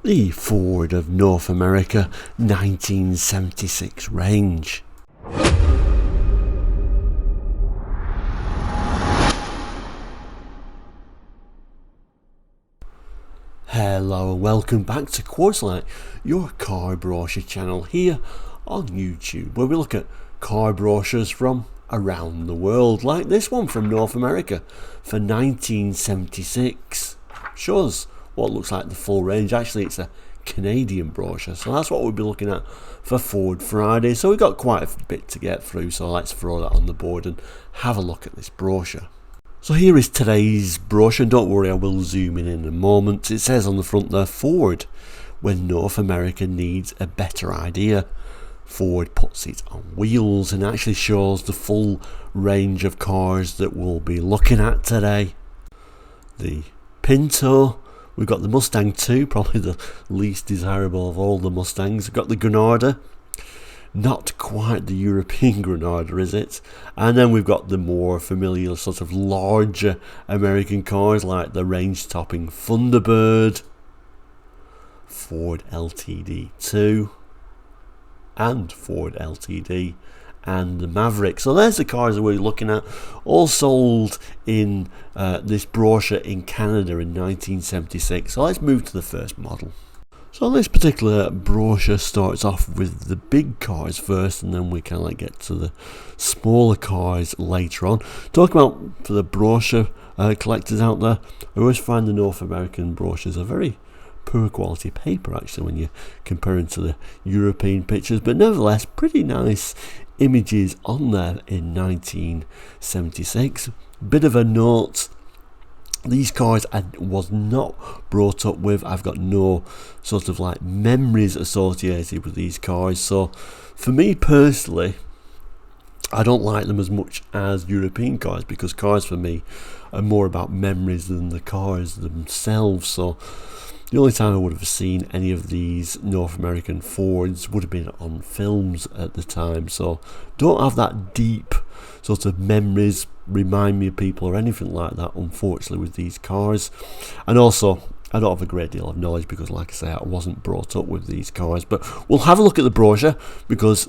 the Ford of North America 1976 range. Hello and welcome back to Quarterlight, your car brochure channel here on YouTube, where we look at car brochures from around the world, like this one from North America for 1976. Shows what looks like the full range. Actually, it's a Canadian brochure, so that's what we'll be looking at for Ford Friday. So we've got quite a bit to get through, so let's throw that on the board and have a look at this brochure. So here is today's brochure, and don't worry, I will zoom in a moment. It says on the front there, Ford, when North America needs a better idea. Ford puts it on wheels and actually shows the full range of cars that we'll be looking at today. The Pinto, we've got the Mustang II, probably the least desirable of all the Mustangs. We've got the Granada, not quite the European Granada, is it? And then we've got the more familiar sort of larger American cars like the range-topping Thunderbird, Ford LTD II, and Ford LTD and the Maverick. So there's the cars that we're looking at, all sold in this brochure in Canada in 1976. So let's move to the first model. So this particular brochure starts off with the big cars first, and then we kind of get to the smaller cars later on. Talk about, for the brochure collectors out there, I always find the North American brochures are very poor quality paper actually when you compare them to the European pictures, but nevertheless pretty nice images on there in 1976. Bit of a note, these cars I was not brought up with. I've got no sort of like memories associated with these cars, so for me personally I don't like them as much as European cars, because cars for me are more about memories than the cars themselves. So the only time I would have seen any of these North American Fords would have been on films at the time, so don't have that deep sort of memories, remind me of people or anything like that, unfortunately, with these cars. And also I don't have a great deal of knowledge because, like I say, I wasn't brought up with these cars. But we'll have a look at the brochure because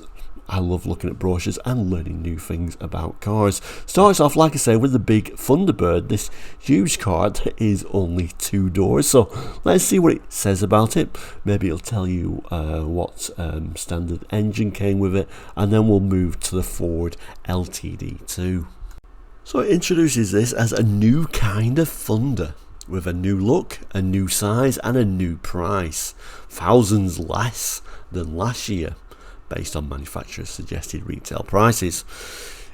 I love looking at brochures and learning new things about cars. Starts off, like I say, with the big Thunderbird, this huge car that is only 2 doors. So let's see what it says about it. Maybe it'll tell you what standard engine came with it, and then we'll move to the Ford LTD II. So it introduces this as a new kind of Thunder, with a new look, a new size and a new price. Thousands less than last year, based on manufacturers' suggested retail prices.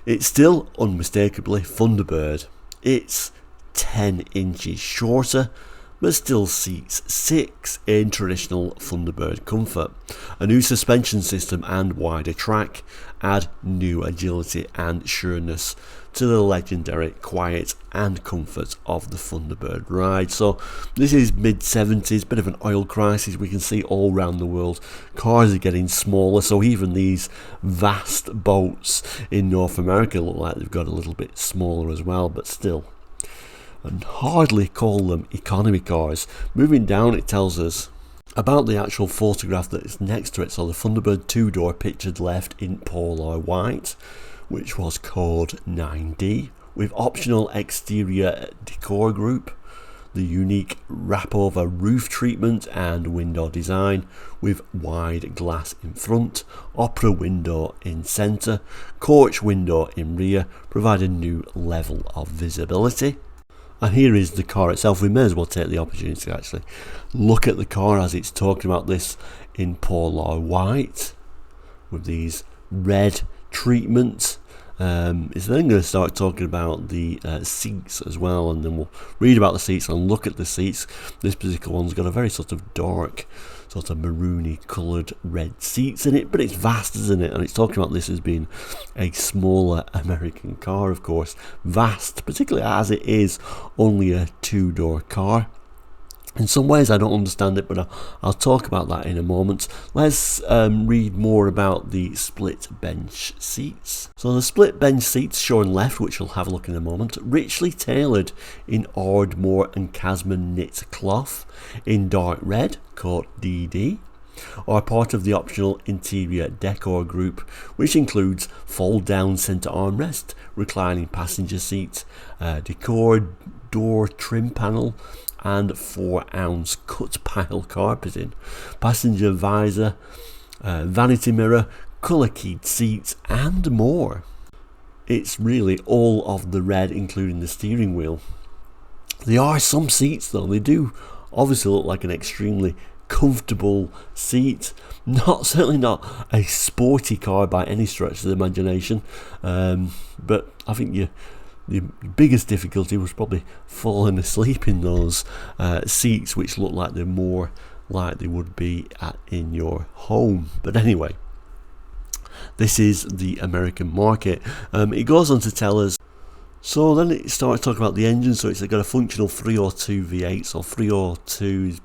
It's still unmistakably Thunderbird. It's 10 inches shorter, but still seats 6 in traditional Thunderbird comfort. A new suspension system and wider track add new agility and sureness to the legendary quiet and comfort of the Thunderbird ride. So this is mid-70s, bit of an oil crisis we can see all around the world. Cars are getting smaller, so even these vast boats in North America look like they've got a little bit smaller as well, but still, and hardly call them economy cars. Moving down, it tells us about the actual photograph that is next to it. So the Thunderbird 2-door pictured left in polar white, which was code 9D, with optional exterior decor group, the unique wrap-over roof treatment and window design with wide glass in front, opera window in centre, coach window in rear, provide a new level of visibility. And here is the car itself. We may as well take the opportunity to actually look at the car as it's talking about this in polar white with these red treatments. It's then going to start talking about the seats as well, and then we'll read about the seats and look at the seats. This particular one's got a very sort of dark, sort of maroony coloured red seats in it, but it's vast, isn't it? And it's talking about this as being a smaller American car, of course. Vast, particularly as it is only a 2-door car. In some ways I don't understand it, but I'll talk about that in a moment. Let's read more about the split bench seats. So the split bench seats shown left, which we'll have a look in a moment, richly tailored in Ardmore and Casman knit cloth in dark red, called DD, are part of the optional interior decor group, which includes fold down centre armrest, reclining passenger seat, decor door trim panel, and 4-ounce cut pile carpeting, passenger visor, vanity mirror, colour keyed seats, and more. It's really all of the red, including the steering wheel. There are some seats though, they do obviously look like an extremely comfortable seat. Certainly not a sporty car by any stretch of the imagination, but I think the biggest difficulty was probably falling asleep in those seats, which look like they're more like they would be in your home. But anyway, this is the American market. It goes on to tell us. So then it starts talking about the engine. So it's got a functional 302 V8. So 302 is,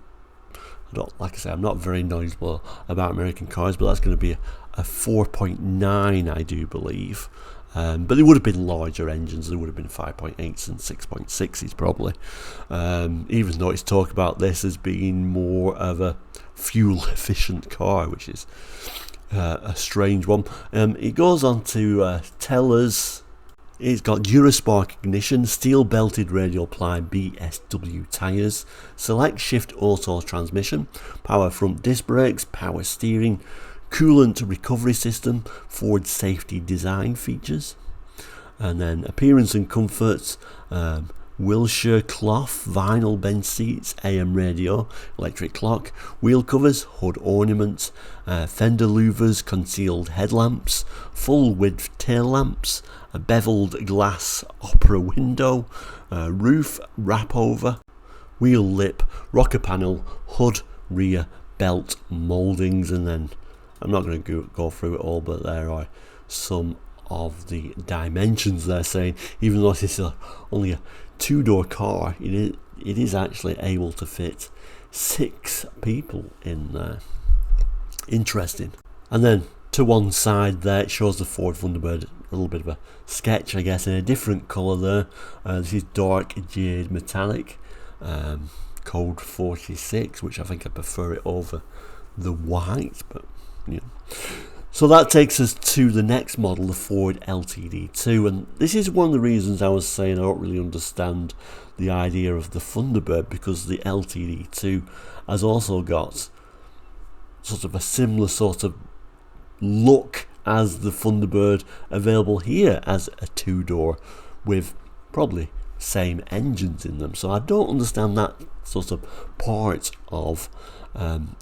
like I say, I'm not very knowledgeable about American cars, but that's going to be a 4.9, I do believe. But they would have been larger engines. There would have been 5.8s and 6.6s probably, even though it's talk about this as being more of a fuel efficient car, which is a strange one. It goes on to tell us it's got Duraspark ignition, steel belted radial ply BSW tyres, select shift auto transmission, power front disc brakes, power steering, coolant recovery system, Ford safety design features, and then appearance and comforts, Wilshire cloth, vinyl bench seats, AM radio, electric clock, wheel covers, hood ornaments, fender louvers, concealed headlamps, full width tail lamps, a beveled glass opera window, roof wrap over, wheel lip, rocker panel, hood, rear, belt mouldings, and then I'm not going to go through it all, but there are some of the dimensions they're saying. Even though this is only a two-door car, it is actually able to fit 6 people in there. Interesting. And then to one side there it shows the Ford Thunderbird, a little bit of a sketch I guess in a different colour there. This is dark jade metallic, code 46, which I think I prefer it over the white, but yeah. So that takes us to the next model, the Ford LTD II, and this is one of the reasons I was saying I don't really understand the idea of the Thunderbird, because the LTD II has also got sort of a similar sort of look as the Thunderbird, available here as a 2-door with probably same engines in them. So I don't understand that sort of part of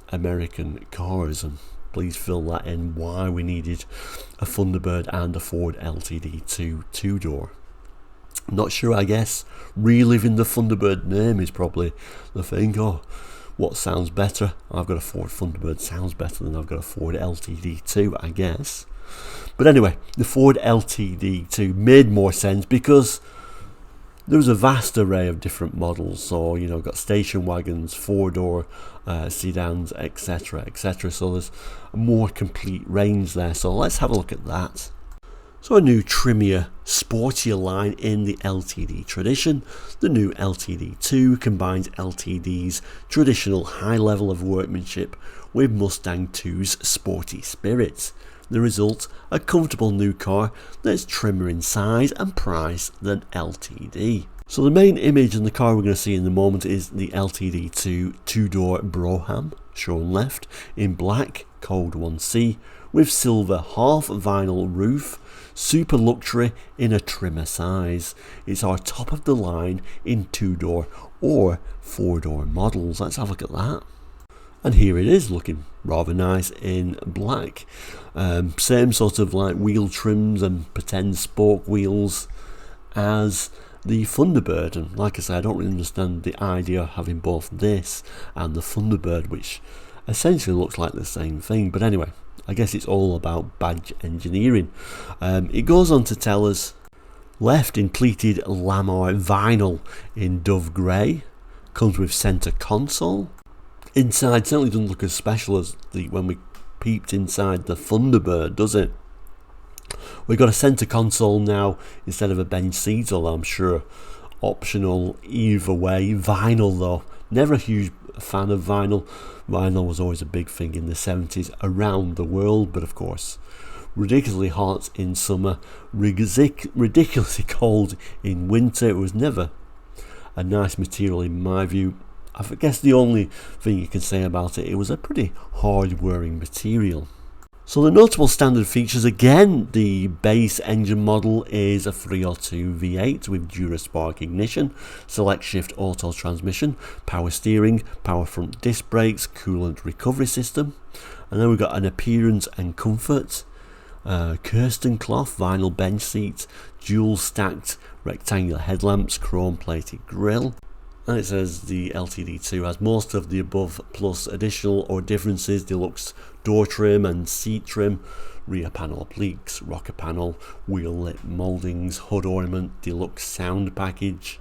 American cars, and please fill that in why we needed a Thunderbird and a Ford LTD II 2-door. Not sure, I guess reliving the Thunderbird name is probably the thing. Oh, what sounds better? I've got a Ford Thunderbird, sounds better than I've got a Ford LTD II, I guess. But anyway, the Ford LTD II made more sense because there was a vast array of different models. So, you know, got station wagons, 4-door sedans, etc, etc. So there's a more complete range there. So let's have a look at that. So a new trimmier, sportier line in the LTD tradition. The new LTD II combines LTD's traditional high level of workmanship with Mustang II's sporty spirit. The result, a comfortable new car that's trimmer in size and price than LTD. So the main image in the car we're going to see in the moment is the LTD II 2-door Brougham, shown left, in black, code 1C, with silver half vinyl roof, super luxury in a trimmer size. It's our top of the line in 2-door or 4-door models. Let's have a look at that. And here it is, looking rather nice in black. Same sort of like wheel trims and pretend spoke wheels as the Thunderbird, and like I said, I don't really understand the idea of having both this and the Thunderbird, which essentially looks like the same thing. But anyway, I guess it's all about badge engineering. It goes on to tell us left in pleated lamar vinyl in dove grey, Comes with centre console. Inside certainly doesn't look as special as when we peeped inside the Thunderbird, does it? We've got a centre console now instead of a bench seat, although I'm sure optional either way. Vinyl though, never a huge fan of vinyl. Vinyl was always a big thing in the 70s around the world, but of course ridiculously hot in summer, ridiculously cold in winter. It was never a nice material in my view. I guess the only thing you can say about it was a pretty hard wearing material. So the notable standard features, again, the base engine model is a 302 V8 with Duraspark ignition, select shift auto transmission, power steering, power front disc brakes, coolant recovery system, and then we've got an appearance and comfort, Kirsten cloth vinyl bench seat, dual stacked rectangular headlamps, chrome plated grille. And it says the LTD II has most of the above plus additional or differences: deluxe door trim and seat trim, rear panel obliques, rocker panel, wheel lip mouldings, hood ornament, deluxe sound package.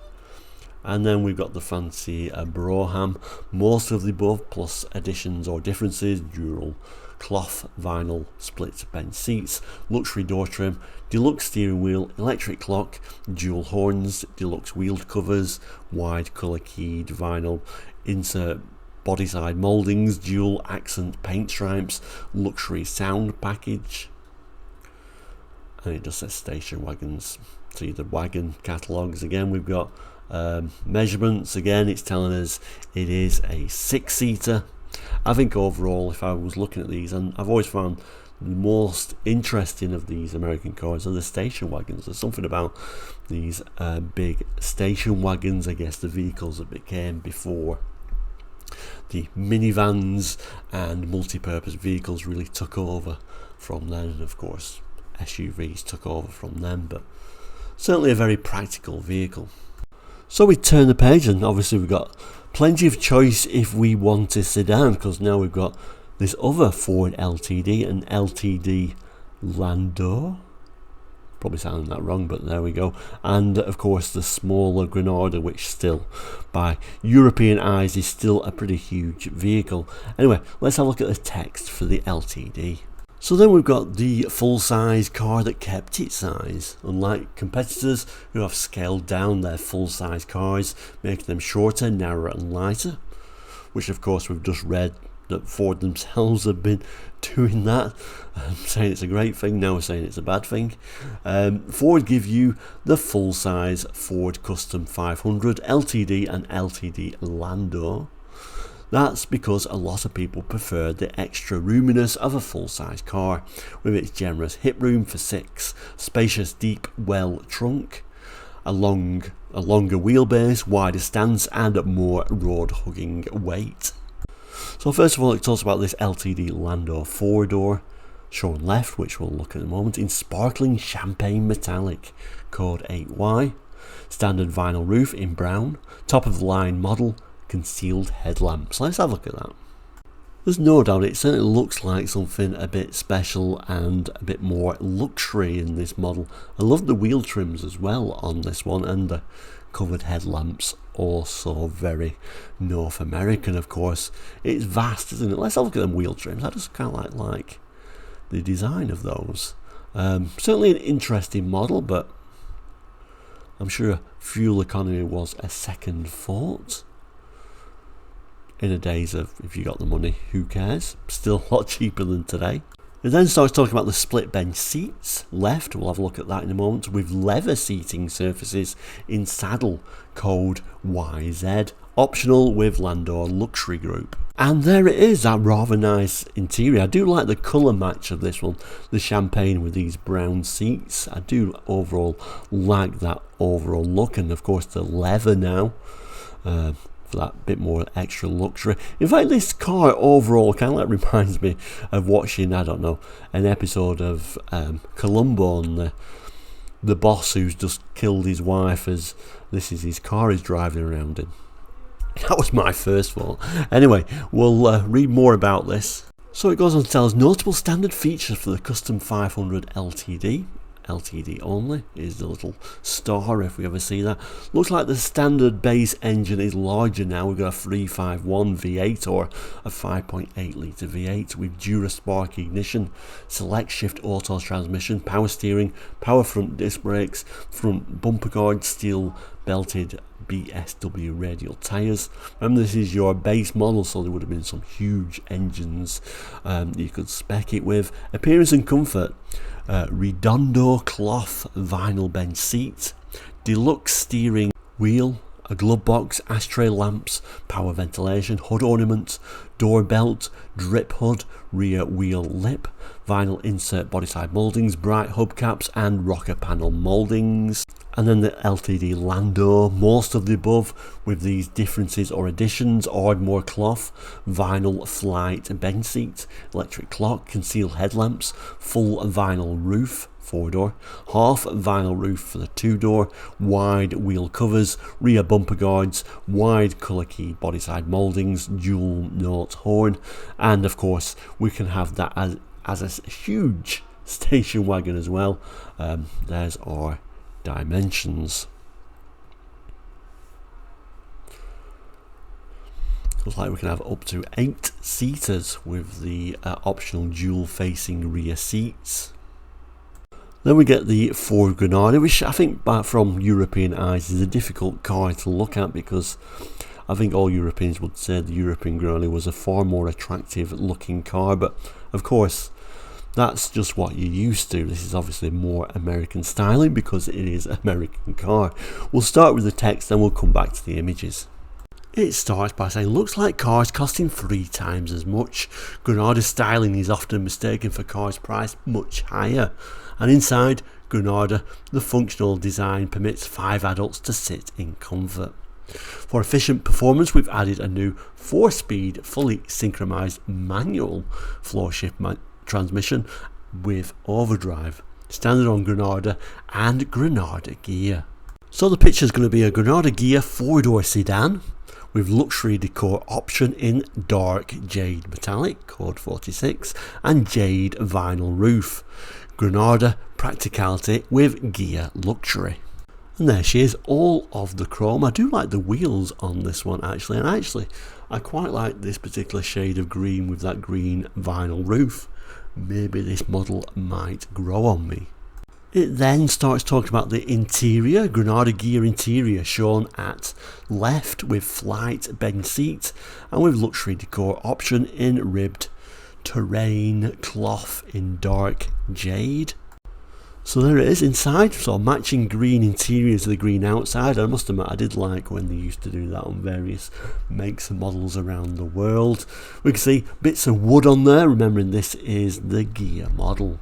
And then we've got the fancy Brougham, most of the above plus additions or differences: dual cloth vinyl split bench seats, luxury door trim, deluxe steering wheel, electric clock, dual horns, deluxe wheeled covers, wide colour keyed vinyl, insert body side mouldings, dual accent paint stripes, luxury sound package. And it just says station wagons. See the wagon catalogues. Again, we've got measurements. Again, it's telling us it is a 6-seater. I think overall, if I was looking at these, and I've always found the most interesting of these American cars are the station wagons. There's something about these big station wagons, I guess the vehicles that became before the minivans and multi-purpose vehicles really took over from then, and of course SUVs took over from them, but certainly a very practical vehicle. So we turn the page, and obviously we've got plenty of choice if we want a sedan, because now we've got this other Ford LTD, an LTD Landau, probably sounding that wrong, but there we go, and of course the smaller Granada, which still by European eyes is still a pretty huge vehicle. Anyway, let's have a look at the text for the LTD. So then we've got the full-size car that kept its size, unlike competitors who have scaled down their full-size cars, making them shorter, narrower and lighter, which of course we've just read that Ford themselves have been doing that, saying it's a great thing. Now we're saying it's a bad thing. Ford give you the full-size Ford Custom 500 LTD and LTD Landau. That's because a lot of people prefer the extra roominess of a full-size car, with its generous hip room for 6, spacious deep well trunk, a longer wheelbase, wider stance and more road-hugging weight. So first of all, it talks about this LTD Landau 4-door, shown left, which we'll look at in a moment, in sparkling champagne metallic, code 8Y, standard vinyl roof in brown, top of the line model, concealed headlamps. Let's have a look at that. There's no doubt it certainly looks like something a bit special and a bit more luxury in this model. I love the wheel trims as well on this one, and the covered headlamps, also very North American of course. It's vast, isn't it? Let's have a look at them wheel trims. I just kind of like the design of those. Certainly an interesting model, but I'm sure fuel economy was a second thought. In the days of, if you got the money, who cares? Still a lot cheaper than today. It then starts talking about the split bench seats left. We'll have a look at that in a moment, with leather seating surfaces in saddle, code YZ, optional with Landau luxury group. And there it is, that rather nice interior. I do like the colour match of this one, the champagne with these brown seats. I do overall like that overall look, and of course the leather now, for that bit more extra luxury. In fact, this car overall kind of reminds me of watching, I don't know, an episode of Columbo, and the boss who's just killed his wife as this is his car he's driving around in. That was my first thought. Anyway, we'll read more about this. So it goes on to tell us notable standard features for the Custom 500 LTD. LTD only is the little star if we ever see that. Looks like the standard base engine is larger now. We've got a 351 V8 or a 5.8 litre V8 with Duraspark ignition, select shift auto transmission, power steering, power front disc brakes, front bumper guard, steel belted BSW radial tyres. Remember, this is your base model, so there would have been some huge engines you could spec it with. Appearance and comfort: redondo cloth vinyl bench seat, deluxe steering wheel, a glove box, ashtray lamps, power ventilation, hood ornaments, door belt, drip hood, rear wheel lip, vinyl insert body side mouldings, bright hubcaps and rocker panel mouldings. And then the LTD Landau, most of the above with these differences or additions: Ardmore cloth, vinyl flight bench seat, electric clock, concealed headlamps, full vinyl roof, 4-door, half vinyl roof for the 2-door, wide wheel covers, rear bumper guards, wide colour key body side mouldings, dual note horn, and of course we can have that as a huge station wagon as well. There's our dimensions. Looks like we can have up to 8 seaters with the optional dual facing rear seats. Then we get the Ford Granada, which I think from European eyes is a difficult car to look at, because I think all Europeans would say the European Granada was a far more attractive looking car, but of course that's just what you're used to. This is obviously more American styling because it is an American car. We'll start with the text, then we'll come back to the images. It starts by saying, looks like cars costing 3 times as much. Granada styling is often mistaken for cars priced much higher. And inside Granada, the functional design permits 5 adults to sit in comfort. For efficient performance, we've added a new 4-speed, fully synchronized manual floor shift transmission with overdrive, standard on Granada and Granada gear. So the picture is going to be a Granada gear 4-door sedan with luxury decor option in dark jade metallic, code 46, and jade vinyl roof. Granada practicality with gear luxury. And there she is, all of the chrome. I do like the wheels on this one actually, and I quite like this particular shade of green with that green vinyl roof. Maybe this model might grow on me. It then starts talking about the interior. Granada gear interior shown at left with flight bench seat and with luxury decor option in ribbed terrain cloth in dark jade. So there it is inside, so matching green interior to the green outside. I must admit I did like when they used to do that on various makes and models around the world. We can see bits of wood on there, remembering this is the gear model.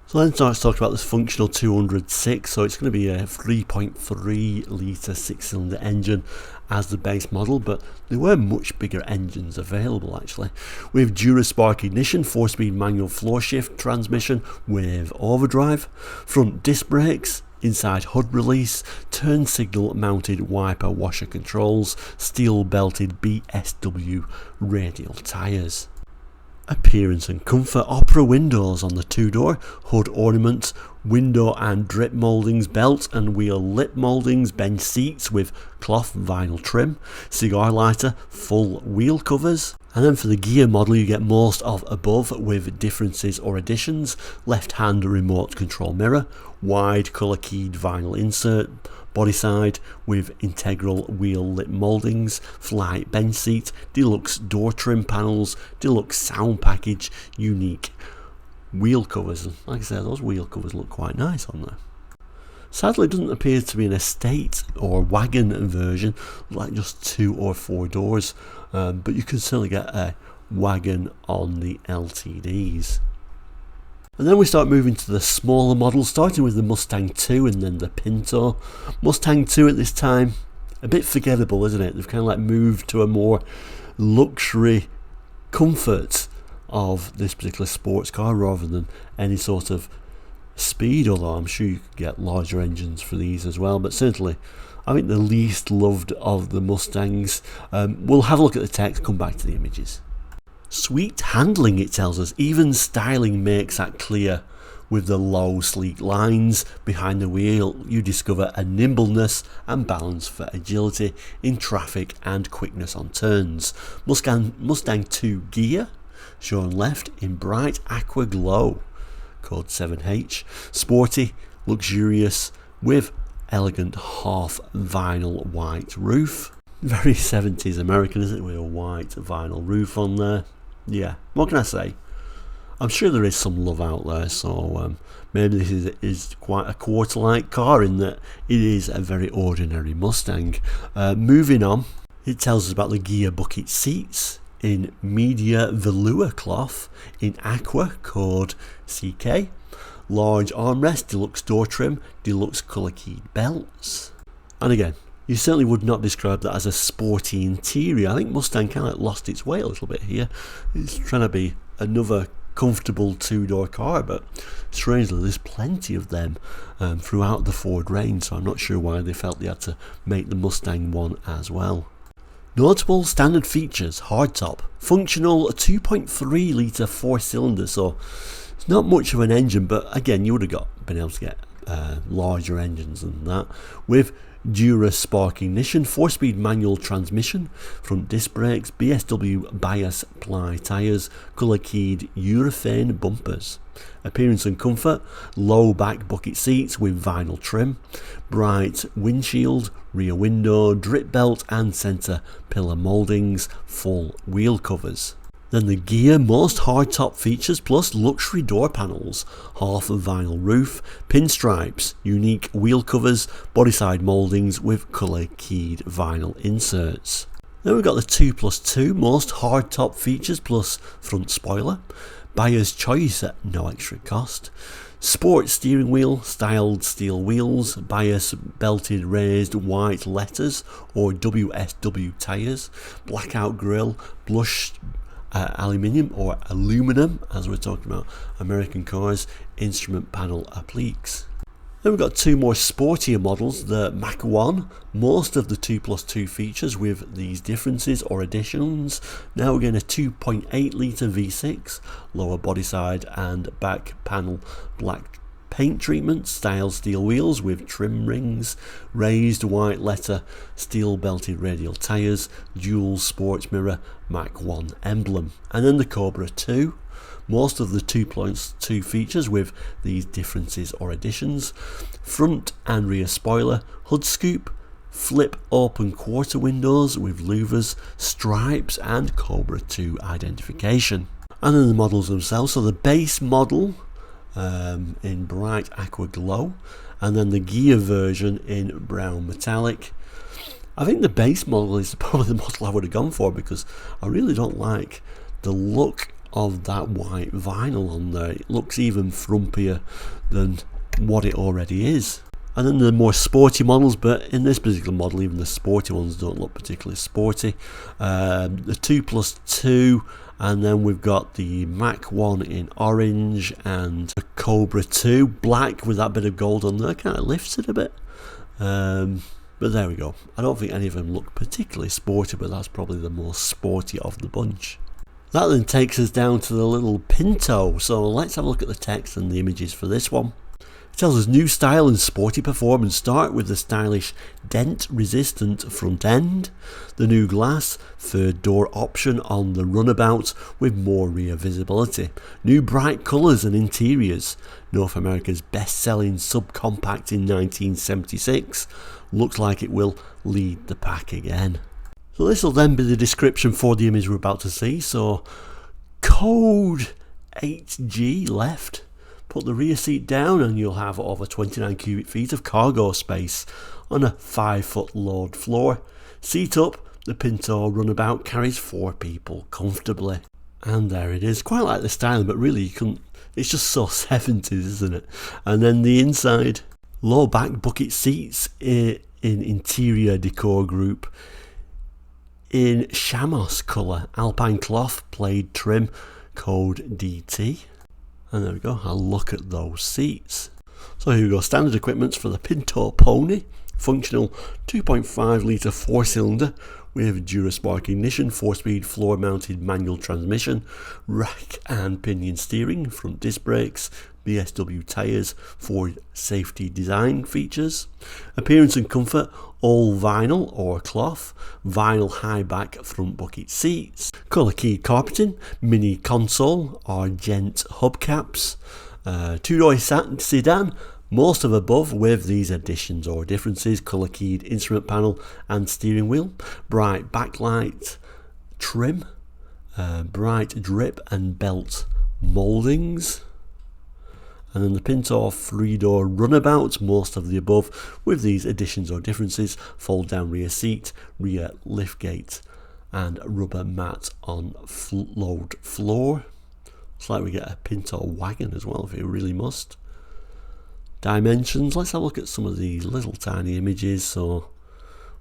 So then starts talking about this functional 206, so it's going to be a 3.3 litre 6-cylinder engine as the base model, but there were much bigger engines available actually. With Duraspark ignition, 4-speed manual floor shift transmission with overdrive, front disc brakes, inside hood release, turn signal mounted wiper washer controls, steel belted BSW radial tyres. Appearance and comfort: opera windows on the 2-door, hood ornaments, window and drip mouldings, belt and wheel lip mouldings, bench seats with cloth vinyl trim, cigar lighter, full wheel covers. And then for the gear model you get most of above with differences or additions: left hand remote control mirror, wide colour keyed vinyl insert, body side with integral wheel lip mouldings, flight bench seat, deluxe door trim panels, deluxe sound package, unique wheel covers. Like I said, those wheel covers look quite nice on there. Sadly, it doesn't appear to be an estate or wagon version, like just 2 or 4 doors, but you can certainly get a wagon on the LTDs. And then we start moving to the smaller models, starting with the Mustang II and then the Pinto. Mustang II at this time, a bit forgettable, isn't it? They've kind of like moved to a more luxury comfort of this particular sports car rather than any sort of speed, although I'm sure you could get larger engines for these as well. But certainly I think the least loved of the Mustangs. We'll have a look at the text, come back to the images. Sweet handling, it tells us, even styling makes that clear. With the low, sleek lines behind the wheel, you discover a nimbleness and balance for agility in traffic and quickness on turns. Mustang II gear, shown left in bright aqua glow, code 7H. Sporty, luxurious, with elegant half vinyl white roof. Very 70s American, isn't it, with a white vinyl roof on there. Yeah, what can I say? I'm sure there is some love out there, so maybe this is quite a Quarterlight car in that it is a very ordinary Mustang. Moving on, it tells us about the gear bucket seats in media velour cloth in aqua, code CK. Large armrest, deluxe door trim, deluxe colour keyed belts. And again, you certainly would not describe that as a sporty interior. I think Mustang kind of lost its way a little bit here. It's trying to be another comfortable two-door car, but strangely there's plenty of them throughout the Ford range, so I'm not sure why they felt they had to make the Mustang one as well. Notable standard features: hardtop, functional 2.3 litre 4-cylinder, so it's not much of an engine, but again you would have been able to get larger engines than that, with Dura spark ignition, 4-speed manual transmission, front disc brakes, BSW bias ply tyres, colour keyed urethane bumpers. Appearance and comfort: low back bucket seats with vinyl trim, bright windshield, rear window, drip belt and centre pillar mouldings, full wheel covers. Then the gear: most hardtop features plus luxury door panels, half a vinyl roof, pinstripes, unique wheel covers, bodyside mouldings with colour keyed vinyl inserts. Then we've got the 2+2, most hardtop features plus front spoiler, buyer's choice at no extra cost, sport steering wheel, styled steel wheels, bias belted raised white letters or WSW tyres, blackout grille, blush aluminium or aluminum, as we're talking about American cars, instrument panel appliques. Then we've got two more sportier models, the Mach 1, most of the 2+2 features with these differences or additions. Now we're getting a 2.8 litre V6, lower body side and back panel black paint treatment, styled steel wheels with trim rings, raised white letter, steel belted radial tyres, dual sports mirror, Mach 1 emblem. And then the Cobra II, most of the 2+2 features with these differences or additions, front and rear spoiler, hood scoop, flip open quarter windows with louvers, stripes and Cobra II identification. And then the models themselves, so the base model in bright aqua glow, and then the gear version in brown metallic. I think the base model is probably the model I would have gone for, because I really don't like the look of that white vinyl on there. It looks even frumpier than what it already is. And then the more sporty models, but in this particular model even the sporty ones don't look particularly sporty. The 2+2, and then we've got the Mach 1 in orange and the Cobra II black with that bit of gold on there. Kind of lifts it a bit, but there we go. I don't think any of them look particularly sporty, but that's probably the most sporty of the bunch. That then takes us down to the little Pinto, so let's have a look at the text and the images for this one. It tells us new style and sporty performance. Start with the stylish dent resistant front end, the new glass, third door option on the runabout with more rear visibility, new bright colours and interiors, North America's best selling subcompact in 1976, looks like it will lead the pack again. So this will then be the description for the image we're about to see. So code 8G left. Put the rear seat down and you'll have over 29 cubic feet of cargo space on a 5-foot load floor. Seat up, the Pinto runabout carries 4 people comfortably. And there it is. Quite like the styling, but really you couldn't, it's just so 70s, isn't it? And then the inside, low back bucket seats in interior decor group in Shamos colour, alpine cloth, plaid trim, code DT. And there we go, I'll look at those seats. So here we go, standard equipment for the Pinto Pony, functional 2.5 litre 4-cylinder with Duraspark ignition, 4-speed floor-mounted manual transmission, rack and pinion steering, front disc brakes, BSW tyres, Ford safety design features. Appearance and comfort, all vinyl or cloth, vinyl high back front bucket seats, colour keyed carpeting, mini console, argent hubcaps, two-door sedan, most of above with these additions or differences, colour keyed instrument panel and steering wheel, bright backlight trim, bright drip and belt mouldings. And then the Pinto 3-door runabout, most of the above, with these additions or differences, fold down rear seat, rear liftgate, and rubber mat on load floor. Looks like we get a Pinto wagon as well if you really must. Dimensions, let's have a look at some of these little tiny images. So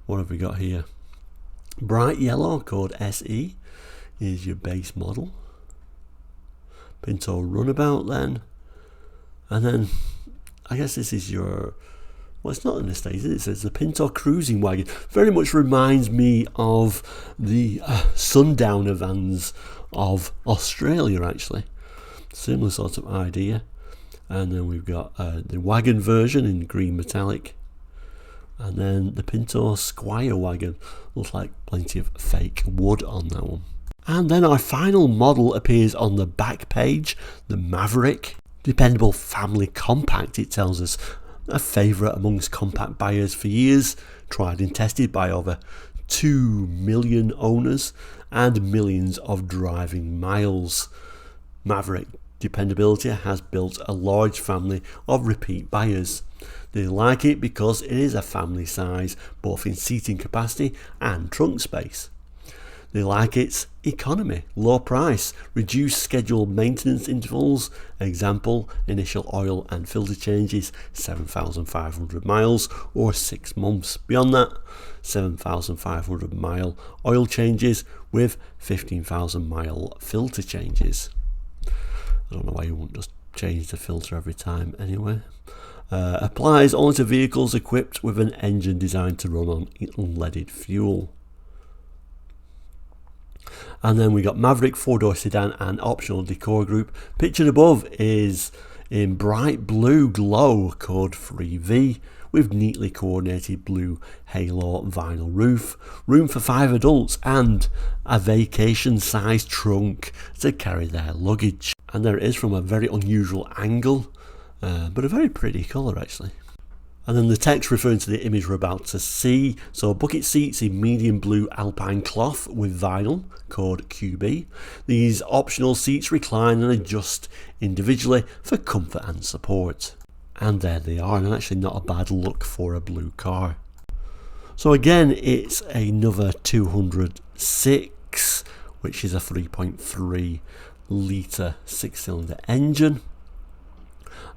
what have we got here? Bright yellow, code SE, is your base model. Pinto runabout then. And then, I guess this is your, well, it's not an estate, is it? It's the Pinto cruising wagon. Very much reminds me of the Sundowner vans of Australia, actually. Similar sort of idea. And then we've got the wagon version in green metallic. And then the Pinto Squire wagon. Looks like plenty of fake wood on that one. And then our final model appears on the back page, the Maverick. Dependable family compact, it tells us, a favourite amongst compact buyers for years, tried and tested by over 2 million owners and millions of driving miles. Maverick dependability has built a large family of repeat buyers. They like it because it is a family size, both in seating capacity and trunk space. They like its economy, low price, reduced scheduled maintenance intervals, example, initial oil and filter changes, 7,500 miles or 6 months. Beyond that, 7,500 mile oil changes with 15,000 mile filter changes. I don't know why you wouldn't just change the filter every time anyway. Applies only to vehicles equipped with an engine designed to run on unleaded fuel. And then we got Maverick 4-door sedan and optional decor group. Pictured above is in bright blue glow, code 3V, with neatly coordinated blue halo vinyl roof, room for 5 adults and a vacation sized trunk to carry their luggage. And there it is from a very unusual angle, but a very pretty colour actually. And then the text referring to the image we're about to see. So bucket seats in medium blue alpine cloth with vinyl, code QB. These optional seats recline and adjust individually for comfort and support. And there they are, and actually not a bad look for a blue car. So again, it's another 206, which is a 3.3 litre 6-cylinder engine.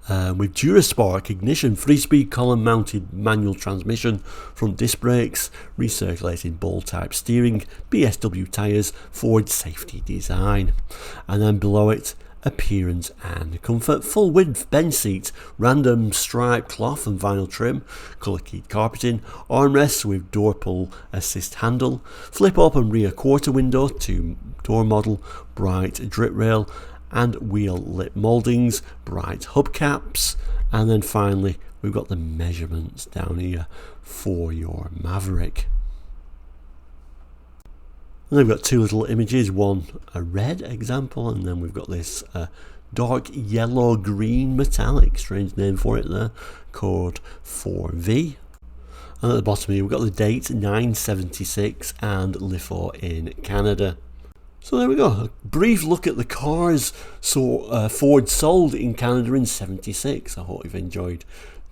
With Duraspark ignition, 3-speed column mounted manual transmission, front disc brakes, recirculating ball type steering, BSW tyres, Ford safety design. And then below it, appearance and comfort, full width bench seat, random stripe cloth and vinyl trim, colour keyed carpeting, armrests with door pull assist handle, flip open rear quarter window, 2-door model, bright drip rail, and wheel lip mouldings, bright hubcaps, and then finally we've got the measurements down here for your Maverick. And then we've got 2 little images, one a red example, and then we've got this dark yellow green metallic, strange name for it there, code 4V. And at the bottom here we've got the date 9/76 and LIFO in Canada. So there we go, a brief look at the cars Ford sold in Canada in '76. I hope you've enjoyed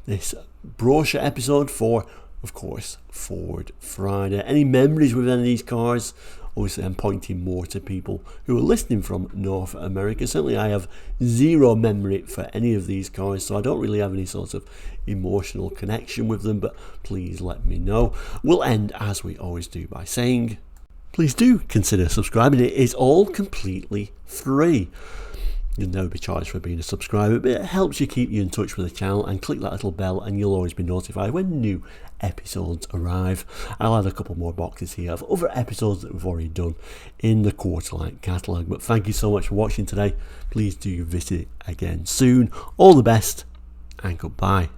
this brochure episode for, of course, Ford Friday. Any memories with any of these cars? Obviously I'm pointing more to people who are listening from North America. Certainly I have zero memory for any of these cars, so I don't really have any sort of emotional connection with them, but please let me know. We'll end as we always do by saying, please do consider subscribing. It is all completely free. You'll never be charged for being a subscriber, but it helps you keep you in touch with the channel, and click that little bell and you'll always be notified when new episodes arrive. I'll add a couple more boxes here of other episodes that we've already done in the Quarterlight catalogue. But thank you so much for watching today. Please do visit again soon. All the best and goodbye.